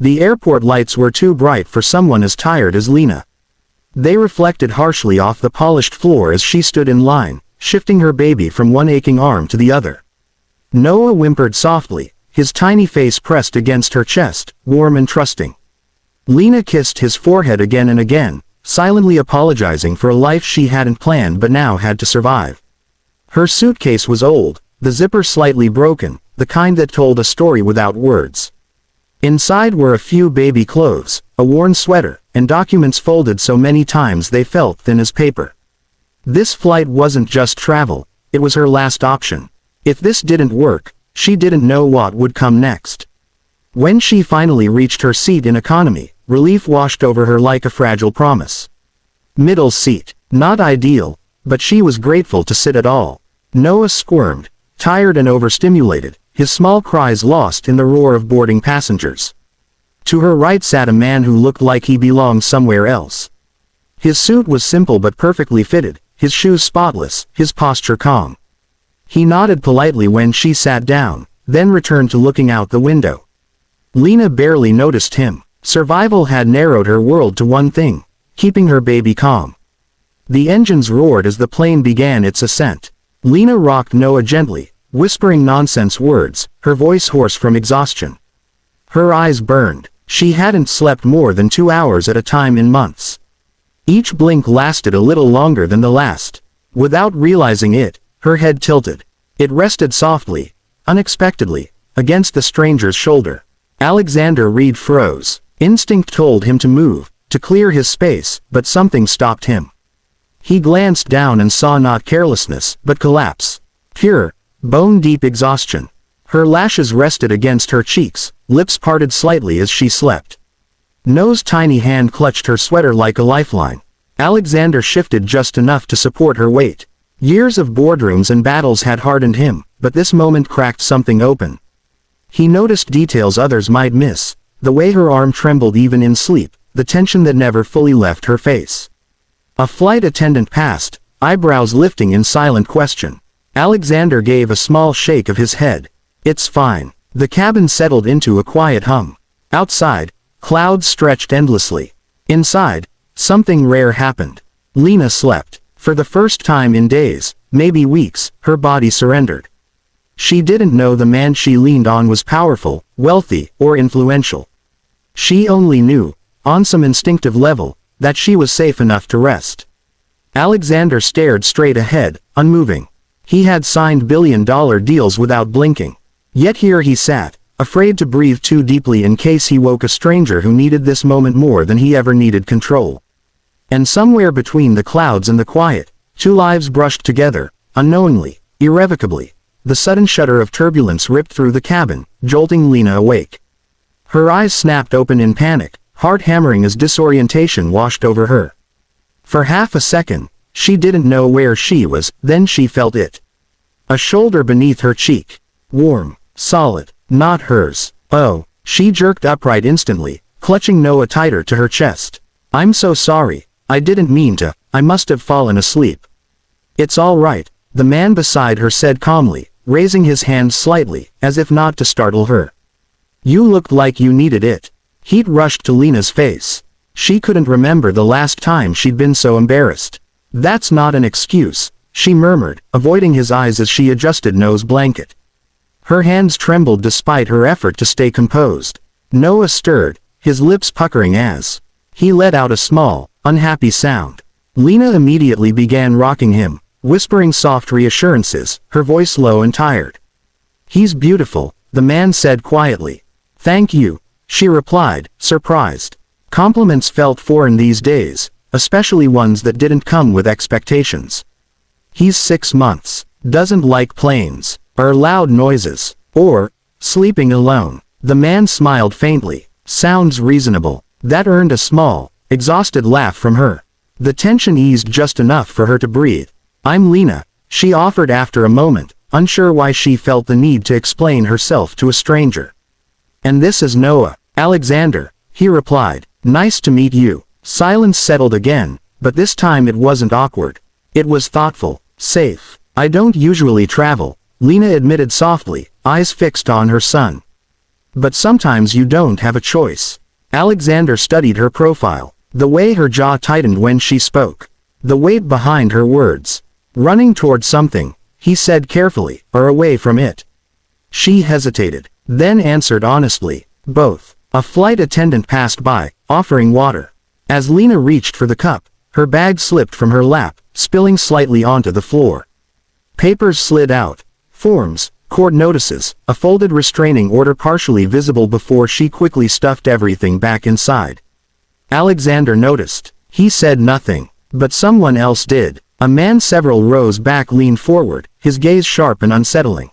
The airport lights were too bright for someone as tired as Lena. They reflected harshly off the polished floor as she stood in line, shifting her baby from one aching arm to the other. Noah whimpered softly, his tiny face pressed against her chest, warm and trusting. Lena kissed his forehead again and again, silently apologizing for a life she hadn't planned but now had to survive. Her suitcase was old, the zipper slightly broken, the kind that told a story without words. Inside were a few baby clothes, a worn sweater, and documents folded so many times they felt thin as paper. This flight wasn't just travel, it was her last option. If this didn't work, she didn't know what would come next. When she finally reached her seat in economy, relief washed over her like a fragile promise. Middle seat. Not ideal, but she was grateful to sit at all. Noah squirmed, tired and overstimulated, his small cries lost in the roar of boarding passengers. To her right sat a man who looked like he belonged somewhere else. His suit was simple but perfectly fitted, his shoes spotless, his posture calm. He nodded politely when she sat down, then returned to looking out the window. Lena barely noticed him. Survival had narrowed her world to one thing: keeping her baby calm. The engines roared as the plane began its ascent. Lena rocked Noah gently, whispering nonsense words, her voice hoarse from exhaustion. Her eyes burned. She hadn't slept more than 2 hours at a time in months. Each blink lasted a little longer than the last. Without realizing it, her head tilted. It rested softly, unexpectedly, against the stranger's shoulder. Alexander Reed froze. Instinct told him to move, to clear his space, but something stopped him. He glanced down and saw not carelessness, but collapse. Pure, bone-deep exhaustion. Her lashes rested against her cheeks, lips parted slightly as she slept. Noah's tiny hand clutched her sweater like a lifeline. Alexander shifted just enough to support her weight. Years of boardrooms and battles had hardened him, but this moment cracked something open. He noticed details others might miss. The way her arm trembled even in sleep, the tension that never fully left her face. A flight attendant passed, eyebrows lifting in silent question. Alexander gave a small shake of his head. It's fine. The cabin settled into a quiet hum. Outside, clouds stretched endlessly. Inside, something rare happened. Lena slept. For the first time in days, maybe weeks, her body surrendered. She didn't know the man she leaned on was powerful, wealthy, or influential. She only knew, on some instinctive level, that she was safe enough to rest. Alexander stared straight ahead, unmoving. He had signed billion-dollar deals without blinking. Yet here he sat, afraid to breathe too deeply in case he woke a stranger who needed this moment more than he ever needed control. And somewhere between the clouds and the quiet, two lives brushed together, unknowingly, irrevocably. The sudden shudder of turbulence ripped through the cabin, jolting Lena awake. Her eyes snapped open in panic, heart hammering as disorientation washed over her. For half a second, she didn't know where she was, then she felt it. A shoulder beneath her cheek. Warm, solid, not hers. Oh, she jerked upright instantly, clutching Noah tighter to her chest. I'm so sorry, I didn't mean to, I must have fallen asleep. It's all right, the man beside her said calmly, raising his hand slightly, as if not to startle her. You looked like you needed it. Heat rushed to Lena's face. She couldn't remember the last time she'd been so embarrassed. That's not an excuse, she murmured, avoiding his eyes as she adjusted Noah's blanket. Her hands trembled despite her effort to stay composed. Noah stirred, his lips puckering as he let out a small, unhappy sound. Lena immediately began rocking him, whispering soft reassurances, her voice low and tired. He's beautiful, the man said quietly. Thank you, she replied, surprised. Compliments felt foreign these days, especially ones that didn't come with expectations. He's 6 months, doesn't like planes, or loud noises, or sleeping alone. The man smiled faintly. Sounds reasonable. That earned a small, exhausted laugh from her. The tension eased just enough for her to breathe. I'm Lena, she offered after a moment, unsure why she felt the need to explain herself to a stranger. And this is Noah. Alexander, he replied. Nice to meet you. Silence settled again, but this time it wasn't awkward. It was thoughtful, safe. I don't usually travel, Lena admitted softly, eyes fixed on her son. But sometimes you don't have a choice. Alexander studied her profile, the way her jaw tightened when she spoke, the weight behind her words. Running toward something, he said carefully, or away from it. She hesitated, then answered honestly, both. A flight attendant passed by, offering water. As Lena reached for the cup, her bag slipped from her lap, spilling slightly onto the floor. Papers slid out. Forms, court notices, a folded restraining order partially visible before she quickly stuffed everything back inside. Alexander noticed. He said nothing, but someone else did. A man several rows back leaned forward, his gaze sharp and unsettling.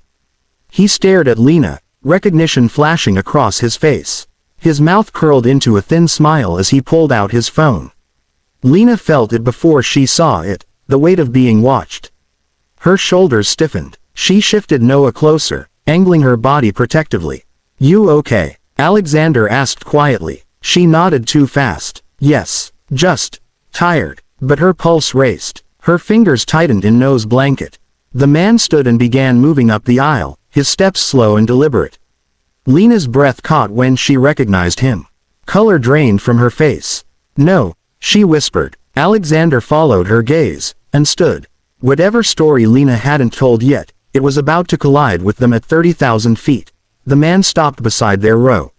He stared at Lena, recognition flashing across his face. His mouth curled into a thin smile as he pulled out his phone. Lena felt it before she saw it, the weight of being watched. Her shoulders stiffened. She shifted Noah closer, angling her body protectively. "You okay?" Alexander asked quietly. She nodded too fast. "Yes, just tired." But her pulse raced. Her fingers tightened in Noah's blanket. The man stood and began moving up the aisle, his steps slow and deliberate. Lena's breath caught when she recognized him. Color drained from her face. "No," she whispered. Alexander followed her gaze, and stood. Whatever story Lena hadn't told yet, it was about to collide with them at 30,000 feet. The man stopped beside their row.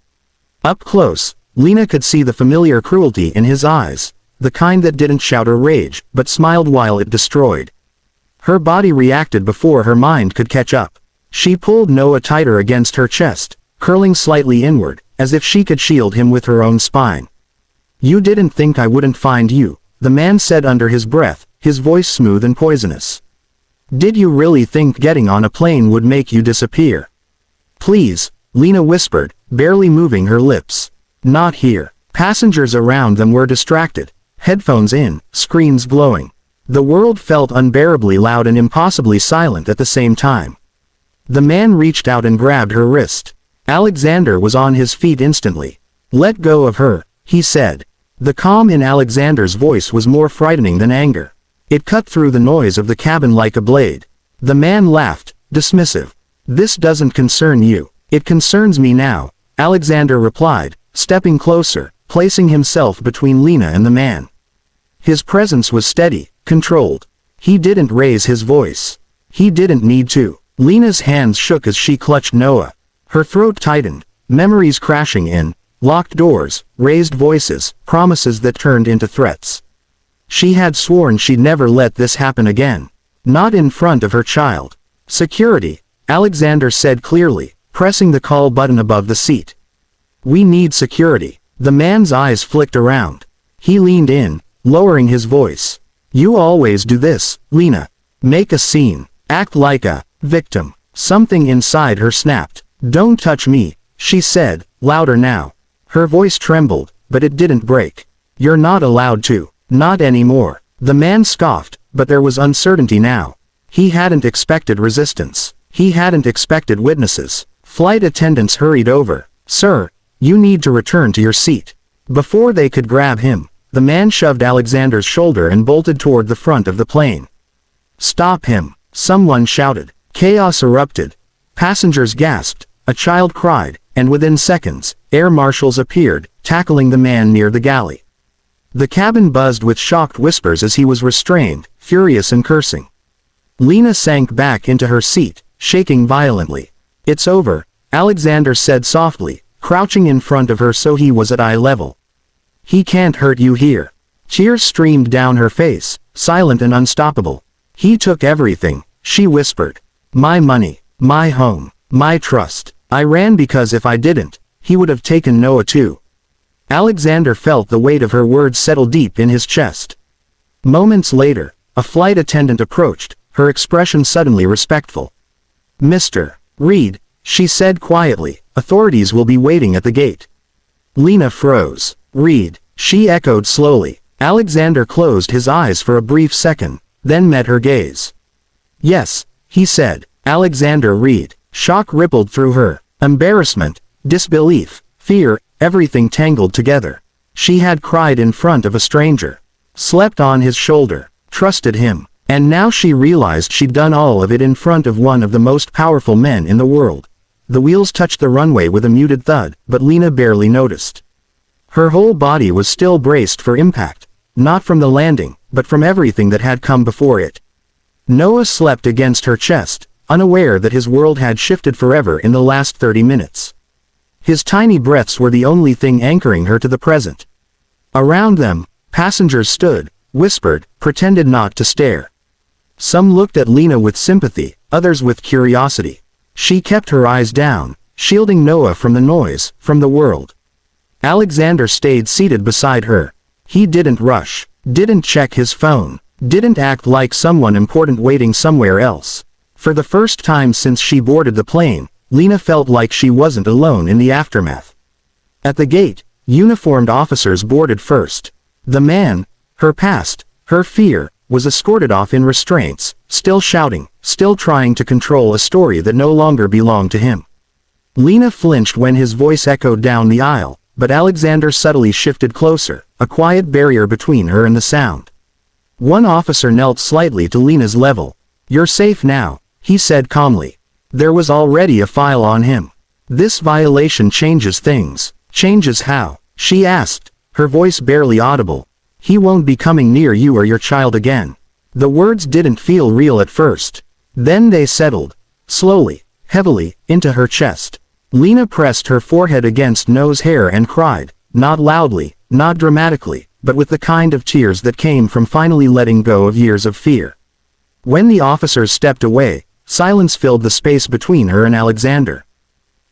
Up close, Lena could see the familiar cruelty in his eyes, the kind that didn't shout or rage, but smiled while it destroyed. Her body reacted before her mind could catch up. She pulled Noah tighter against her chest, curling slightly inward, as if she could shield him with her own spine. "You didn't think I wouldn't find you," the man said under his breath, his voice smooth and poisonous. "Did you really think getting on a plane would make you disappear?" "Please," Lena whispered, barely moving her lips. "Not here." Passengers around them were distracted, headphones in, screens glowing. The world felt unbearably loud and impossibly silent at the same time. The man reached out and grabbed her wrist. Alexander was on his feet instantly. "Let go of her," he said. The calm in Alexander's voice was more frightening than anger. It cut through the noise of the cabin like a blade. The man laughed, dismissive. "This doesn't concern you. It concerns me now," Alexander replied, stepping closer, placing himself between Lena and the man. His presence was steady, controlled. He didn't raise his voice. He didn't need to. Lena's hands shook as she clutched Noah. Her throat tightened, memories crashing in, locked doors, raised voices, promises that turned into threats. She had sworn she'd never let this happen again. Not in front of her child. "Security," Alexander said clearly, pressing the call button above the seat. "We need security." The man's eyes flicked around. He leaned in, lowering his voice. "You always do this, Lena. Make a scene. Act like a victim." Something inside her snapped. "Don't touch me," she said, louder now. Her voice trembled, but it didn't break. "You're not allowed to. Not anymore." The man scoffed, but there was uncertainty now. He hadn't expected resistance. He hadn't expected witnesses. Flight attendants hurried over. "Sir, you need to return to your seat." Before they could grab him, the man shoved Alexander's shoulder and bolted toward the front of the plane. "Stop him," someone shouted. Chaos erupted. Passengers gasped, a child cried, and within seconds, air marshals appeared, tackling the man near the galley. The cabin buzzed with shocked whispers as he was restrained, furious and cursing. Lena sank back into her seat, shaking violently. "It's over," Alexander said softly, crouching in front of her so he was at eye level. "He can't hurt you here." Tears streamed down her face, silent and unstoppable. "He took everything," she whispered. "My money, my home, my trust. I ran because if I didn't, he would have taken Noah too." Alexander felt the weight of her words settle deep in his chest. Moments later, a flight attendant approached, her expression suddenly respectful. "Mr. Reed," she said quietly, "authorities will be waiting at the gate." Lena froze. "Reed," she echoed slowly. Alexander closed his eyes for a brief second, then met her gaze. "Yes," he said. "Alexander Reed." Shock rippled through her. Embarrassment, disbelief, fear, everything tangled together. She had cried in front of a stranger, slept on his shoulder, trusted him, and now she realized she'd done all of it in front of one of the most powerful men in the world. The wheels touched the runway with a muted thud, but Lena barely noticed. Her whole body was still braced for impact, not from the landing, but from everything that had come before it. Noah slept against her chest, unaware that his world had shifted forever in the last 30 minutes. His tiny breaths were the only thing anchoring her to the present. Around them, passengers stood, whispered, pretended not to stare. Some looked at Lena with sympathy, others with curiosity. She kept her eyes down, shielding Noah from the noise, from the world. Alexander stayed seated beside her. He didn't rush, didn't check his phone, didn't act like someone important waiting somewhere else. For the first time since she boarded the plane, Lena felt like she wasn't alone in the aftermath. At the gate, uniformed officers boarded first. The man, her past, her fear, was escorted off in restraints, still shouting, still trying to control a story that no longer belonged to him. Lena flinched when his voice echoed down the aisle, but Alexander subtly shifted closer, a quiet barrier between her and the sound. One officer knelt slightly to Lena's level. "You're safe now," he said calmly. There was already a file on him. "This violation changes things." "Changes how?" she asked, her voice barely audible. "He won't be coming near you or your child again." The words didn't feel real at first. Then they settled, slowly, heavily, into her chest. Lena pressed her forehead against Noah's hair and cried, not loudly, not dramatically, but with the kind of tears that came from finally letting go of years of fear. When the officers stepped away, silence filled the space between her and Alexander.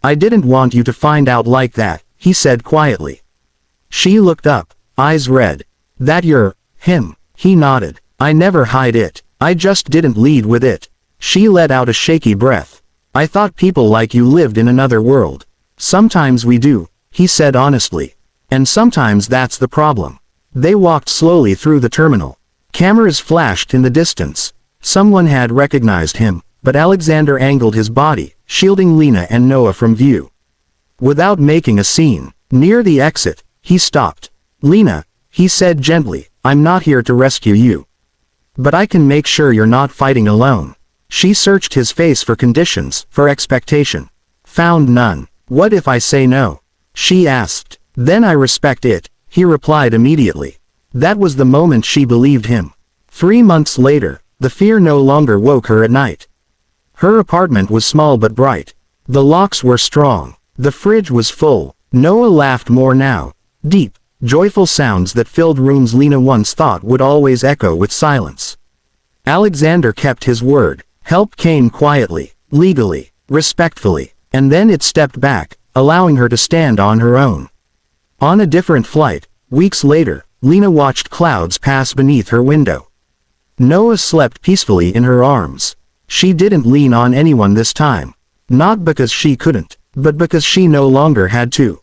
"I didn't want you to find out like that," he said quietly. She looked up, eyes red. "That you're him?" He nodded. "I never hide it. I just didn't lead with it." She let out a shaky breath. "I thought people like you lived in another world." "Sometimes we do," he said honestly. "And sometimes that's the problem." They walked slowly through the terminal. Cameras flashed in the distance. Someone had recognized him, but Alexander angled his body, shielding Lena and Noah from view. Without making a scene, near the exit, he stopped. "Lena," he said gently, "I'm not here to rescue you. But I can make sure you're not fighting alone." She searched his face for conditions, for expectation. Found none. "What if I say no?" she asked. "Then I respect it," he replied immediately. That was the moment she believed him. 3 months later, the fear no longer woke her at night. Her apartment was small but bright. The locks were strong. The fridge was full. Noah laughed more now. Deep, joyful sounds that filled rooms Lena once thought would always echo with silence. Alexander kept his word. Help came quietly, legally, respectfully, and then it stepped back, allowing her to stand on her own. On a different flight, weeks later, Lena watched clouds pass beneath her window. Noah slept peacefully in her arms. She didn't lean on anyone this time. Not because she couldn't, but because she no longer had to.